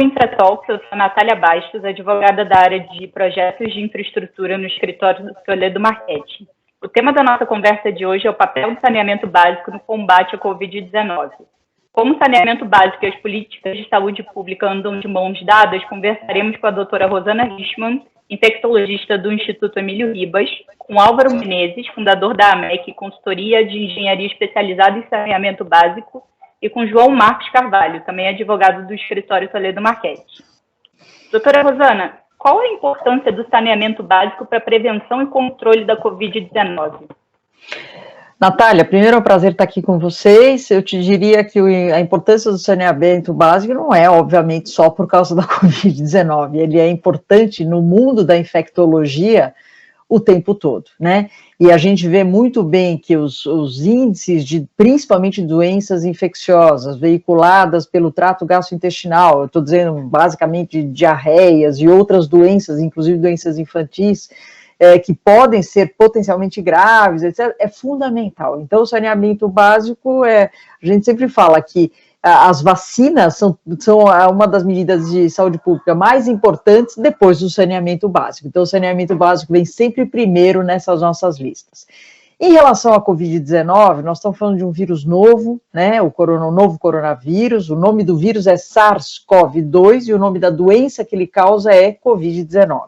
o InfraTalks, eu sou a Natália Bastos, advogada da área de projetos de infraestrutura no escritório do Toledo Marchetti. O tema da nossa conversa de hoje é o papel do saneamento básico no combate à Covid-19. Como o saneamento básico e as políticas de saúde pública andam de mãos dadas, conversaremos com a doutora Rosana Richman, infectologista do Instituto Emílio Ribas, com Álvaro Menezes, fundador da AMEC, consultoria de engenharia especializada em saneamento básico, e com João Marcos Carvalho, também advogado do escritório Toledo Marchetti. Doutora Rosana, qual a importância do saneamento básico para a prevenção e controle da Covid-19? Natália, primeiro é um prazer estar aqui com vocês. Eu te diria que a importância do saneamento básico não é, obviamente, só por causa da Covid-19. Ele é importante no mundo da infectologia o tempo todo, né? E a gente vê muito bem que os índices de, principalmente, doenças infecciosas veiculadas pelo trato gastrointestinal, eu estou dizendo basicamente diarreias e outras doenças, inclusive doenças infantis, que podem ser potencialmente graves, etc., é fundamental. Então, o saneamento básico, a gente sempre fala que as vacinas são uma das medidas de saúde pública mais importantes depois do saneamento básico. Então, o saneamento básico vem sempre primeiro nessas nossas listas. Em relação à Covid-19, nós estamos falando de um vírus novo, né, o novo coronavírus, o nome do vírus é SARS-CoV-2 e o nome da doença que ele causa é Covid-19.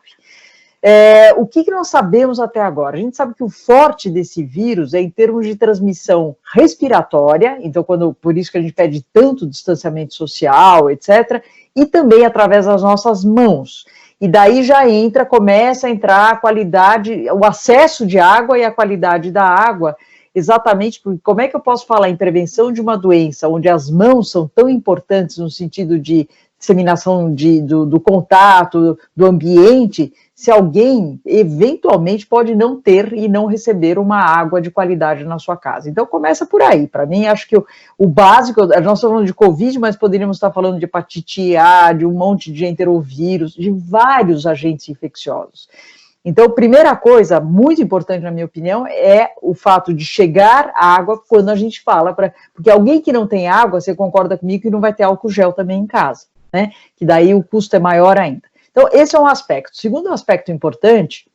O que nós sabemos até agora? A gente sabe que o forte desse vírus é em termos de transmissão respiratória, então por isso que a gente pede tanto distanciamento social, etc., e também através das nossas mãos. E daí já começa a entrar a qualidade, o acesso de água e a qualidade da água, exatamente porque como é que eu posso falar em prevenção de uma doença onde as mãos são tão importantes no sentido de disseminação do contato, do ambiente, se alguém eventualmente pode não ter e não receber uma água de qualidade na sua casa. Então começa por aí. Para mim, acho que o básico, nós estamos falando de Covid, mas poderíamos estar falando de hepatite A, de um monte de enterovírus, de vários agentes infecciosos. Então, primeira coisa, muito importante na minha opinião, é o fato de chegar água quando a gente fala, porque alguém que não tem água, você concorda comigo que não vai ter álcool gel também em casa, né? Que daí o custo é maior ainda. Então, esse é um aspecto. Segundo aspecto importante,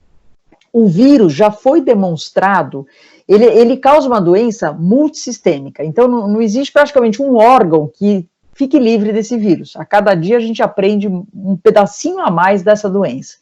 o vírus já foi demonstrado, ele causa uma doença multissistêmica, então não existe praticamente um órgão que fique livre desse vírus. A cada dia a gente aprende um pedacinho a mais dessa doença.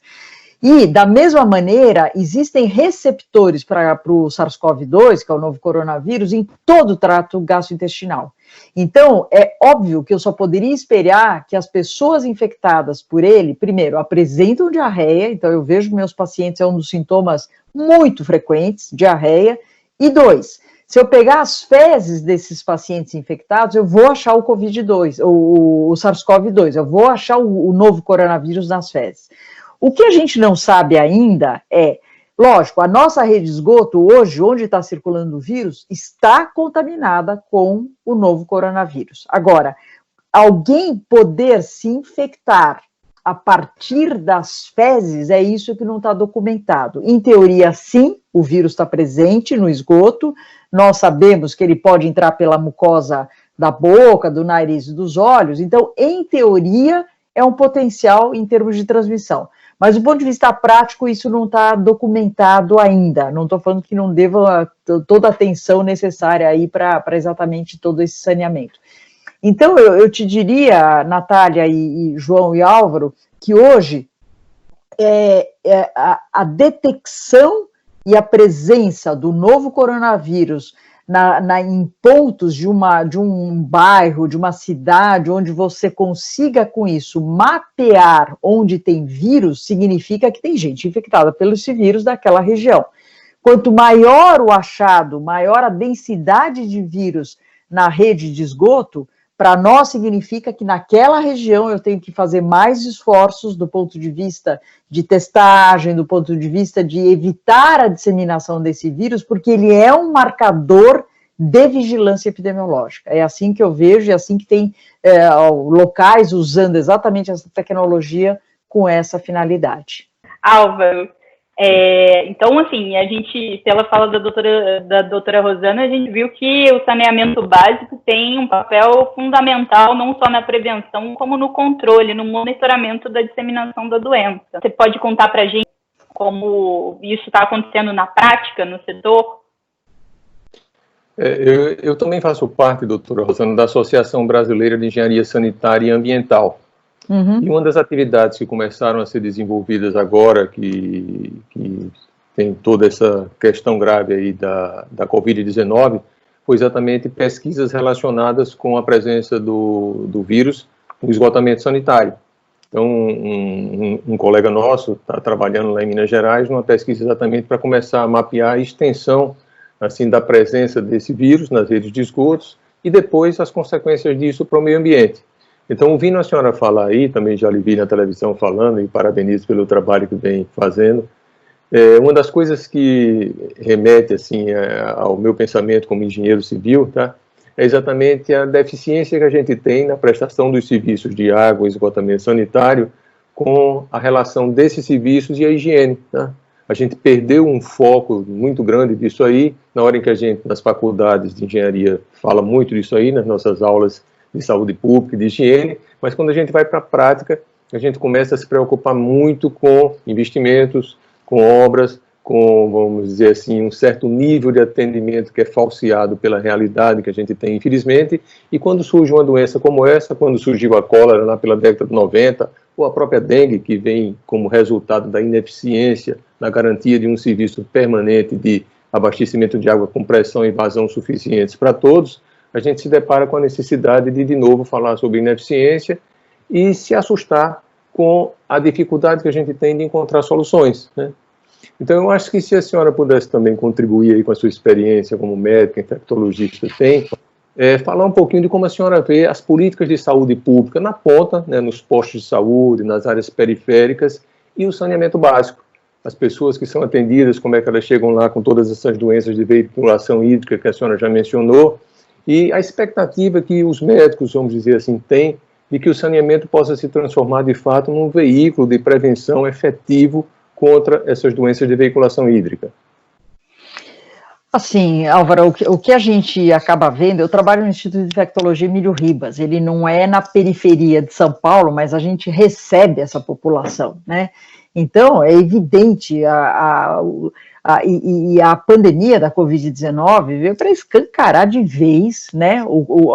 E, da mesma maneira, existem receptores para o SARS-CoV-2, que é o novo coronavírus, em todo o trato gastrointestinal. Então, é óbvio que eu só poderia esperar que as pessoas infectadas por ele, primeiro, apresentam diarreia, então eu vejo que meus pacientes é um dos sintomas muito frequentes, diarreia, e dois, se eu pegar as fezes desses pacientes infectados, eu vou achar o COVID-2, o SARS-CoV-2, eu vou achar o novo coronavírus nas fezes. O que a gente não sabe ainda é, lógico, a nossa rede de esgoto hoje, onde está circulando o vírus, está contaminada com o novo coronavírus. Agora, alguém poder se infectar a partir das fezes, é isso que não está documentado. Em teoria, sim, o vírus está presente no esgoto, nós sabemos que ele pode entrar pela mucosa da boca, do nariz e dos olhos, então, em teoria, é um potencial em termos de transmissão. Mas do ponto de vista prático, isso não está documentado ainda. Não estou falando que não deva toda a atenção necessária aí para exatamente todo esse saneamento. Então, eu te diria, Natália e João e Álvaro, que hoje a detecção e a presença do novo coronavírus em pontos de um bairro, de uma cidade, onde você consiga com isso mapear onde tem vírus, significa que tem gente infectada pelo esse vírus daquela região. Quanto maior o achado, maior a densidade de vírus na rede de esgoto, para nós significa que naquela região eu tenho que fazer mais esforços do ponto de vista de testagem, do ponto de vista de evitar a disseminação desse vírus, porque ele é um marcador de vigilância epidemiológica. É assim que eu vejo, e é assim que tem locais usando exatamente essa tecnologia com essa finalidade. Álvaro, Então, assim, a gente, pela fala da doutora Rosana, a gente viu que o saneamento básico tem um papel fundamental, não só na prevenção, como no controle, no monitoramento da disseminação da doença. Você pode contar para a gente como isso está acontecendo na prática, no setor? Eu também faço parte, doutora Rosana, da Associação Brasileira de Engenharia Sanitária e Ambiental. Uhum. E uma das atividades que começaram a ser desenvolvidas agora, que tem toda essa questão grave aí da Covid-19, foi exatamente pesquisas relacionadas com a presença do vírus no esgotamento sanitário. Então, um colega nosso está trabalhando lá em Minas Gerais numa pesquisa exatamente para começar a mapear a extensão assim, da presença desse vírus nas redes de esgotos e depois as consequências disso para o meio ambiente. Então, ouvindo a senhora falar aí, também já lhe vi na televisão falando, e parabenizo pelo trabalho que vem fazendo, uma das coisas que remete assim, ao meu pensamento como engenheiro civil, tá, é exatamente a deficiência que a gente tem na prestação dos serviços de água e esgotamento sanitário com a relação desses serviços e a higiene. Tá? A gente perdeu um foco muito grande disso aí, na hora em que a gente, nas faculdades de engenharia, fala muito disso aí, nas nossas aulas de saúde pública, de higiene, mas quando a gente vai para a prática, a gente começa a se preocupar muito com investimentos, com obras, com, vamos dizer assim, um certo nível de atendimento que é falseado pela realidade que a gente tem, infelizmente, e quando surge uma doença como essa, quando surgiu a cólera lá pela década de 90, ou a própria dengue, que vem como resultado da ineficiência na garantia de um serviço permanente de abastecimento de água com pressão e vazão suficientes para todos, a gente se depara com a necessidade de novo, falar sobre ineficiência e se assustar com a dificuldade que a gente tem de encontrar soluções, né? Então, eu acho que se a senhora pudesse também contribuir aí com a sua experiência como médica, infectologista, falar um pouquinho de como a senhora vê as políticas de saúde pública na ponta, né, nos postos de saúde, nas áreas periféricas e o saneamento básico. As pessoas que são atendidas, como é que elas chegam lá com todas essas doenças de veiculação hídrica que a senhora já mencionou, e a expectativa que os médicos, vamos dizer assim, têm de que o saneamento possa se transformar, de fato, num veículo de prevenção efetivo contra essas doenças de veiculação hídrica. Assim, Álvaro, o que a gente acaba vendo, eu trabalho no Instituto de Infectologia Emílio Ribas, ele não é na periferia de São Paulo, mas a gente recebe essa população, né? Então, é evidente, a pandemia da Covid-19 veio para escancarar de vez, né,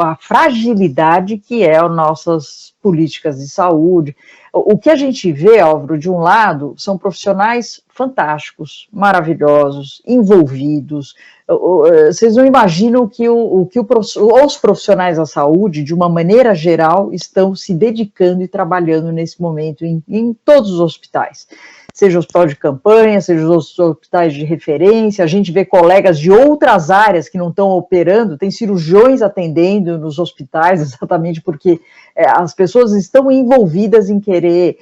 a fragilidade que é as nossas políticas de saúde. O que a gente vê, Álvaro, de um lado, são profissionais fantásticos, maravilhosos, envolvidos. Vocês não imaginam que os profissionais da saúde, de uma maneira geral, estão se dedicando e trabalhando nesse momento em todos os hospitais. Seja o hospital de campanha, seja os hospitais de referência, a gente vê colegas de outras áreas que não estão operando, tem cirurgiões atendendo nos hospitais, exatamente porque as pessoas estão envolvidas em querer.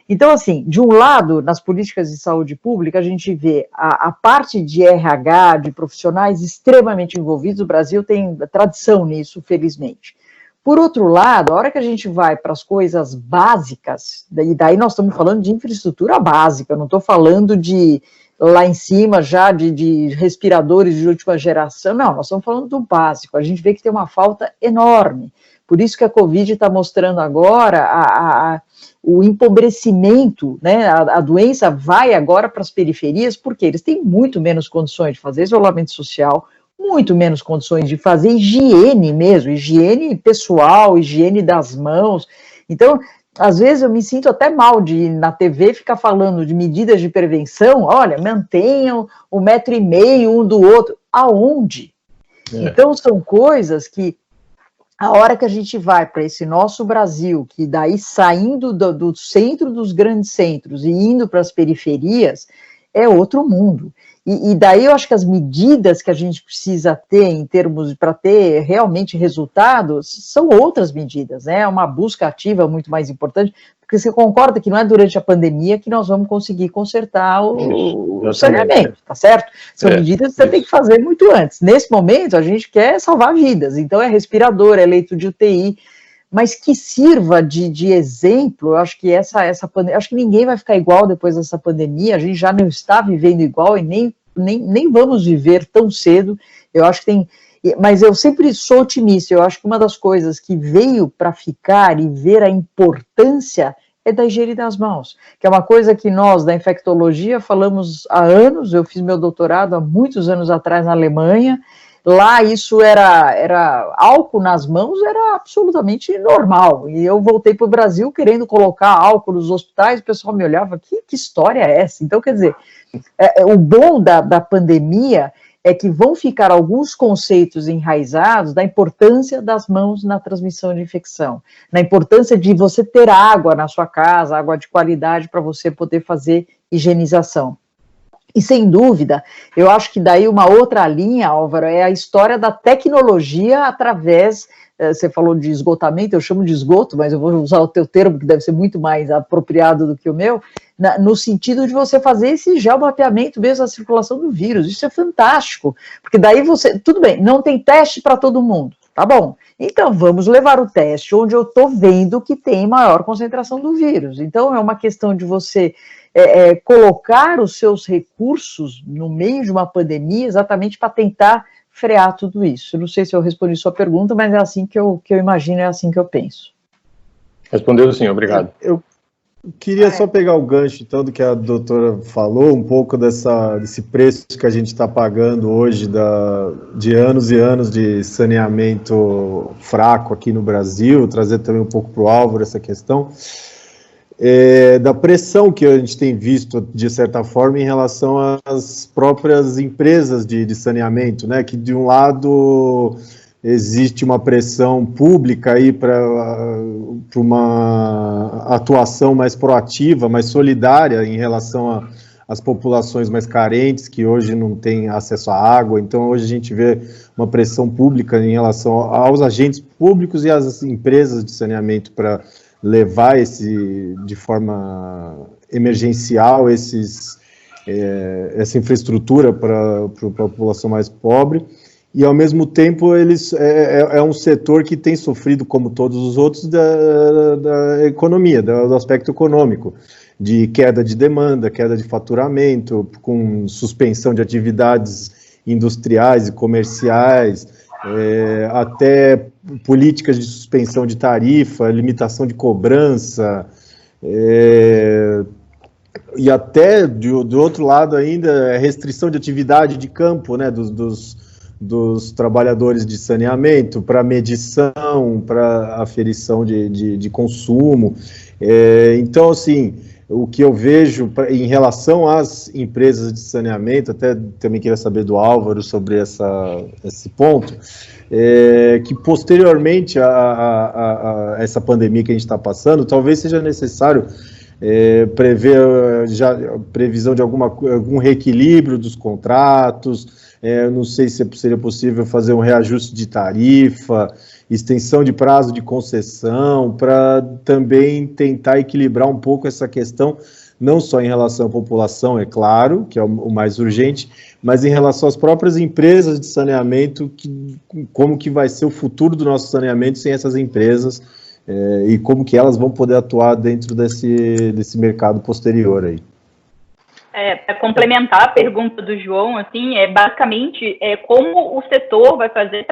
Então, assim, de um lado, nas políticas de saúde pública, a gente vê a parte de RH, de profissionais extremamente envolvidos, o Brasil tem tradição nisso, felizmente. Por outro lado, a hora que a gente vai para as coisas básicas, e daí nós estamos falando de infraestrutura básica, eu não estou falando de lá em cima já de respiradores de última geração, não, nós estamos falando do básico, a gente vê que tem uma falta enorme, por isso que a Covid está mostrando agora o empobrecimento, né, a doença vai agora para as periferias, porque eles têm muito menos condições de fazer isolamento social, muito menos condições de fazer higiene mesmo, higiene pessoal, higiene das mãos. Então, às vezes eu me sinto até mal de ir na TV ficar falando de medidas de prevenção, olha, mantenham 1,5 metro um do outro. Aonde? Então, são coisas que, a hora que a gente vai para esse nosso Brasil, que daí saindo do centro dos grandes centros e indo para as periferias, é outro mundo. E daí eu acho que as medidas que a gente precisa ter em termos para ter realmente resultados são outras medidas, né? Uma busca ativa muito mais importante, porque você concorda que não é durante a pandemia que nós vamos conseguir consertar o saneamento, tá certo? São medidas que você tem que fazer muito antes. Nesse momento, a gente quer salvar vidas, então é respirador, é leito de UTI, mas que sirva de exemplo. Eu acho que essa pandemia, acho que ninguém vai ficar igual depois dessa pandemia, a gente já não está vivendo igual e nem vamos viver tão cedo. Eu acho que tem, mas eu sempre sou otimista. Eu acho que uma das coisas que veio para ficar e ver a importância é da higiene das mãos, que é uma coisa que nós, da infectologia, falamos há anos. Eu fiz meu doutorado há muitos anos atrás na Alemanha. Lá isso era álcool nas mãos, era absolutamente normal, e eu voltei para o Brasil querendo colocar álcool nos hospitais, o pessoal me olhava, que história é essa? Então, quer dizer, o bom da pandemia é que vão ficar alguns conceitos enraizados da importância das mãos na transmissão de infecção, na importância de você ter água na sua casa, água de qualidade para você poder fazer higienização. E sem dúvida, eu acho que daí uma outra linha, Álvaro, é a história da tecnologia através, você falou de esgotamento, eu chamo de esgoto, mas eu vou usar o teu termo, que deve ser muito mais apropriado do que o meu, no sentido de você fazer esse geomapeamento mesmo da circulação do vírus. Isso é fantástico, porque daí você, tudo bem, não tem teste para todo mundo, tá bom, então vamos levar o teste onde eu estou vendo que tem maior concentração do vírus. Então é uma questão de você colocar os seus recursos no meio de uma pandemia exatamente para tentar frear tudo isso. Eu não sei se eu respondi sua pergunta, mas é assim que eu imagino, é assim que eu penso. Respondeu sim, obrigado. Eu queria só pegar o gancho, então, do que a doutora falou, um pouco desse preço que a gente está pagando hoje de anos e anos de saneamento fraco aqui no Brasil, trazer também um pouco para o Álvaro essa questão. Da pressão que a gente tem visto, de certa forma, em relação às próprias empresas de saneamento, né, que de um lado existe uma pressão pública aí para uma atuação mais proativa, mais solidária em relação às populações mais carentes, que hoje não têm acesso à água. Então hoje a gente vê uma pressão pública em relação aos agentes públicos e às empresas de saneamento para levar de forma emergencial essa infraestrutura para a população mais pobre, e ao mesmo tempo é um setor que tem sofrido, como todos os outros, da economia, do aspecto econômico, de queda de demanda, queda de faturamento, com suspensão de atividades industriais e comerciais, até políticas de suspensão de tarifa, limitação de cobrança, e até, do outro lado ainda, restrição de atividade de campo, né, dos trabalhadores de saneamento, para medição, para aferição de consumo. Então, assim, o que eu vejo em relação às empresas de saneamento, até também queria saber do Álvaro sobre esse ponto, que posteriormente a essa pandemia que a gente está passando, talvez seja necessário prever já previsão de algum reequilíbrio dos contratos. Não sei se seria possível fazer um reajuste de tarifa, extensão de prazo de concessão, para também tentar equilibrar um pouco essa questão, não só em relação à população, é claro, que é o mais urgente, mas em relação às próprias empresas de saneamento, como que vai ser o futuro do nosso saneamento sem essas empresas, e como que elas vão poder atuar dentro desse mercado posterior aí. Para complementar a pergunta do João, assim, basicamente como o setor vai fazer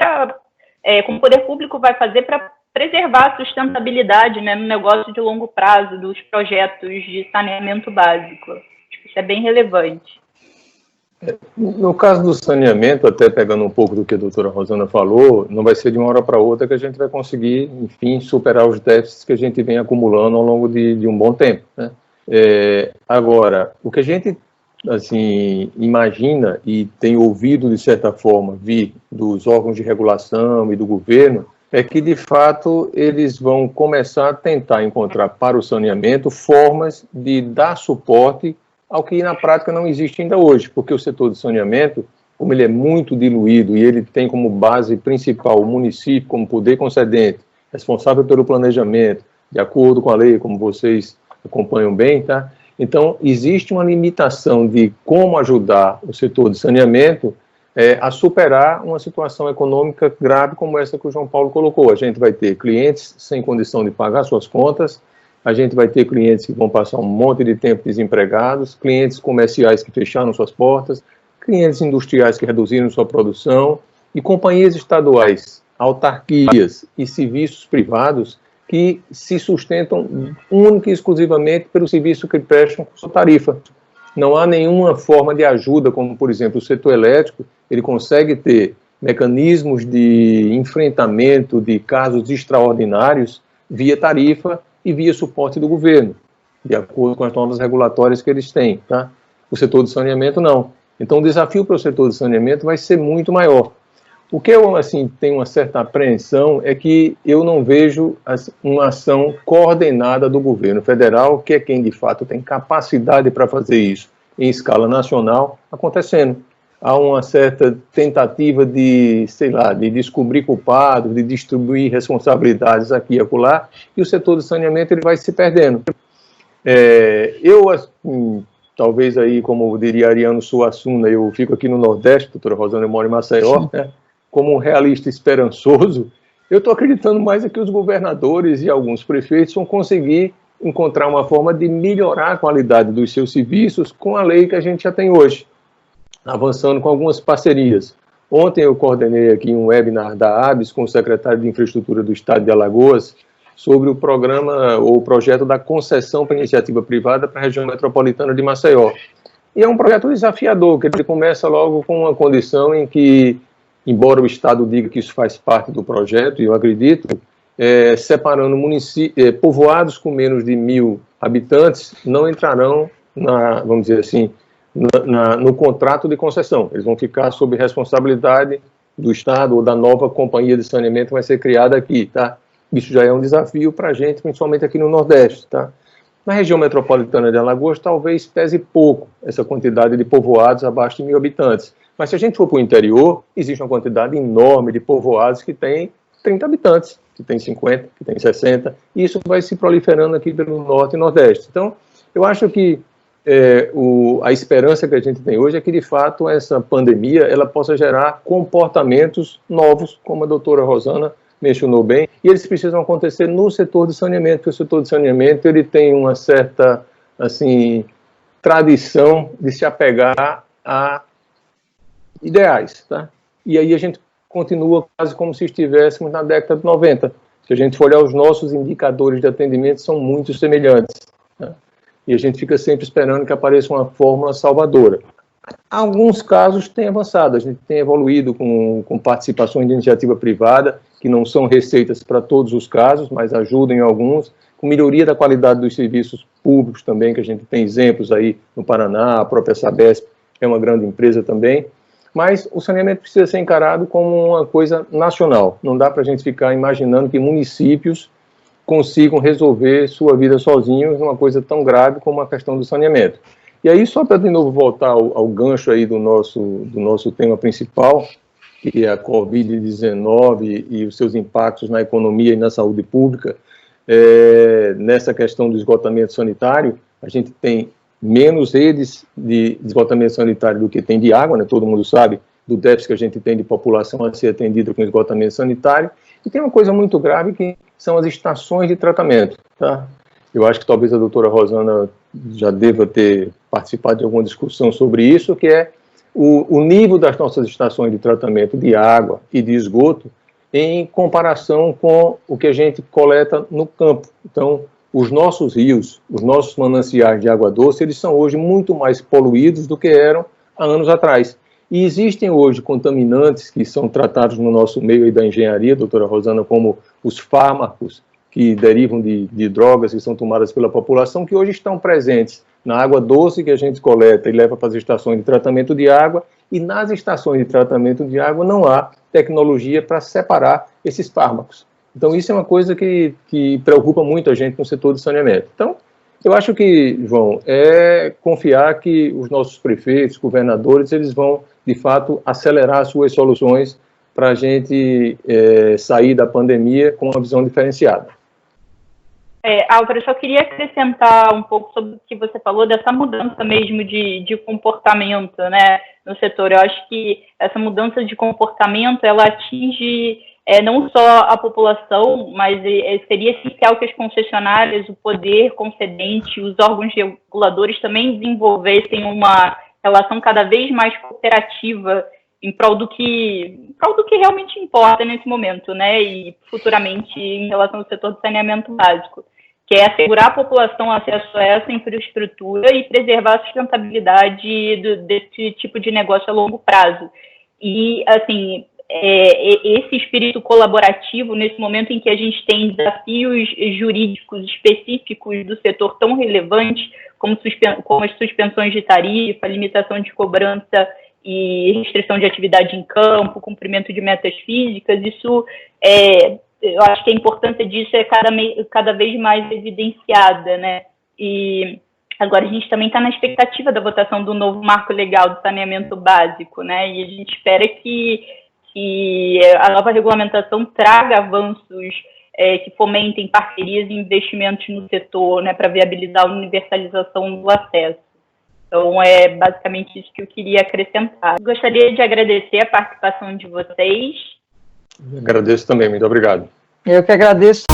como o poder público vai fazer para preservar a sustentabilidade, né, no negócio de longo prazo dos projetos de saneamento básico. Acho que isso é bem relevante. No caso do saneamento, até pegando um pouco do que a doutora Rosana falou, não vai ser de uma hora para outra que a gente vai conseguir, enfim, superar os déficits que a gente vem acumulando ao longo de um bom tempo, né? Agora, o que a gente assim, imagina e tem ouvido, de certa forma, vir dos órgãos de regulação e do governo, é que, de fato, eles vão começar a tentar encontrar para o saneamento formas de dar suporte ao que, na prática, não existe ainda hoje, porque o setor de saneamento, como ele é muito diluído e ele tem como base principal o município como poder concedente, responsável pelo planejamento, de acordo com a lei, como vocês acompanham bem, tá? Então, existe uma limitação de como ajudar o setor de saneamento a superar uma situação econômica grave como essa que o João Paulo colocou. A gente vai ter clientes sem condição de pagar suas contas, a gente vai ter clientes que vão passar um monte de tempo desempregados, clientes comerciais que fecharam suas portas, clientes industriais que reduziram sua produção e companhias estaduais, autarquias e serviços privados que se sustentam única e exclusivamente pelo serviço que prestam com sua tarifa. Não há nenhuma forma de ajuda, como, por exemplo, o setor elétrico, ele consegue ter mecanismos de enfrentamento de casos extraordinários via tarifa e via suporte do governo, de acordo com as normas regulatórias que eles têm, tá? O setor de saneamento, não. Então, o desafio para o setor de saneamento vai ser muito maior. O que eu, assim, tenho uma certa apreensão é que eu não vejo uma ação coordenada do governo federal, que é quem, de fato, tem capacidade para fazer isso em escala nacional, acontecendo. Há uma certa tentativa de, sei lá, de descobrir culpados, de distribuir responsabilidades aqui e acolá, e o setor de saneamento ele vai se perdendo. Eu, assim, talvez aí, como diria Ariano Suassuna, eu fico aqui no Nordeste, doutora Rosana, eu moro em Maceió, né? Como um realista esperançoso, eu estou acreditando mais é que os governadores e alguns prefeitos vão conseguir encontrar uma forma de melhorar a qualidade dos seus serviços com a lei que a gente já tem hoje, avançando com algumas parcerias. Ontem eu coordenei aqui um webinar da ABS com o secretário de Infraestrutura do Estado de Alagoas sobre o programa ou o projeto da concessão para iniciativa privada para a região metropolitana de Maceió. E é um projeto desafiador, que ele começa logo com uma condição em que, embora o Estado diga que isso faz parte do projeto, e eu acredito, separando povoados com menos de 1.000 habitantes, não entrarão, vamos dizer assim, no contrato de concessão. Eles vão ficar sob responsabilidade do Estado ou da nova companhia de saneamento que vai ser criada aqui, tá? Isso já é um desafio para a gente, principalmente aqui no Nordeste, tá? Na região metropolitana de Alagoas, talvez pese pouco essa quantidade de povoados abaixo de 1.000 habitantes. Mas se a gente for para o interior, existe uma quantidade enorme de povoados que tem 30 habitantes, que tem 50, que tem 60, e isso vai se proliferando aqui pelo Norte e Nordeste. Então, eu acho que a esperança que a gente tem hoje é que, de fato, essa pandemia ela possa gerar comportamentos novos, como a doutora Rosana mencionou bem, e eles precisam acontecer no setor de saneamento, porque o setor de saneamento ele tem uma certa, assim, tradição de se apegar a ideais, tá? E aí a gente continua quase como se estivéssemos na década de 90. Se a gente for olhar os nossos indicadores de atendimento, são muito semelhantes, tá? E a gente fica sempre esperando que apareça uma fórmula salvadora. Alguns casos têm avançado, a gente tem evoluído com participações de iniciativa privada, que não são receitas para todos os casos, mas ajudam em alguns, com melhoria da qualidade dos serviços públicos também, que a gente tem exemplos aí no Paraná, a própria Sabesp é uma grande empresa também, mas o saneamento precisa ser encarado como uma coisa nacional. Não dá para a gente ficar imaginando que municípios consigam resolver sua vida sozinhos numa coisa tão grave como a questão do saneamento. E aí, só para de novo voltar ao gancho aí do nosso tema principal, que é a Covid-19 e os seus impactos na economia e na saúde pública, nessa questão do esgotamento sanitário, a gente tem menos redes de esgotamento sanitário do que tem de água, né? Todo mundo sabe do déficit que a gente tem de população a ser atendida com esgotamento sanitário, e tem uma coisa muito grave que são as estações de tratamento, tá? Eu acho que talvez a doutora Rosana já deva ter participado de alguma discussão sobre isso, que é o nível das nossas estações de tratamento de água e de esgoto em comparação com o que a gente coleta no campo. Então, os nossos rios, os nossos mananciais de água doce, eles são hoje muito mais poluídos do que eram há anos atrás. E existem hoje contaminantes que são tratados no nosso meio aí da engenharia, doutora Rosana, como os fármacos que derivam de drogas que são tomadas pela população, que hoje estão presentes na água doce que a gente coleta e leva para as estações de tratamento de água, e nas estações de tratamento de água não há tecnologia para separar esses fármacos. Então, isso é uma coisa que preocupa muito a gente no setor de saneamento. Então, eu acho que, João, é confiar que os nossos prefeitos, governadores, eles vão, de fato, acelerar as suas soluções para a gente sair da pandemia com uma visão diferenciada. Álvaro, eu só queria acrescentar um pouco sobre o que você falou, dessa mudança mesmo de comportamento, né, no setor. Eu acho que essa mudança de comportamento, ela atinge não só a população, mas seria essencial que as concessionárias, o poder concedente, os órgãos reguladores também desenvolvessem uma relação cada vez mais cooperativa em prol do que realmente importa nesse momento, né, e futuramente em relação ao setor do saneamento básico, que é assegurar à população acesso a essa infraestrutura e preservar a sustentabilidade desse tipo de negócio a longo prazo. E, assim, esse espírito colaborativo, nesse momento em que a gente tem desafios jurídicos específicos do setor tão relevantes, como as suspensões de tarifa, limitação de cobrança e restrição de atividade em campo, cumprimento de metas físicas, isso eu acho que a importância disso é cada vez mais evidenciada, né? E agora a gente também está na expectativa da votação do novo marco legal do saneamento básico, né? E a gente espera que a nova regulamentação traga avanços que fomentem parcerias e investimentos no setor, né, para viabilizar a universalização do acesso. Então, é basicamente isso que eu queria acrescentar. Gostaria de agradecer a participação de vocês. Agradeço também, muito obrigado. Eu que agradeço.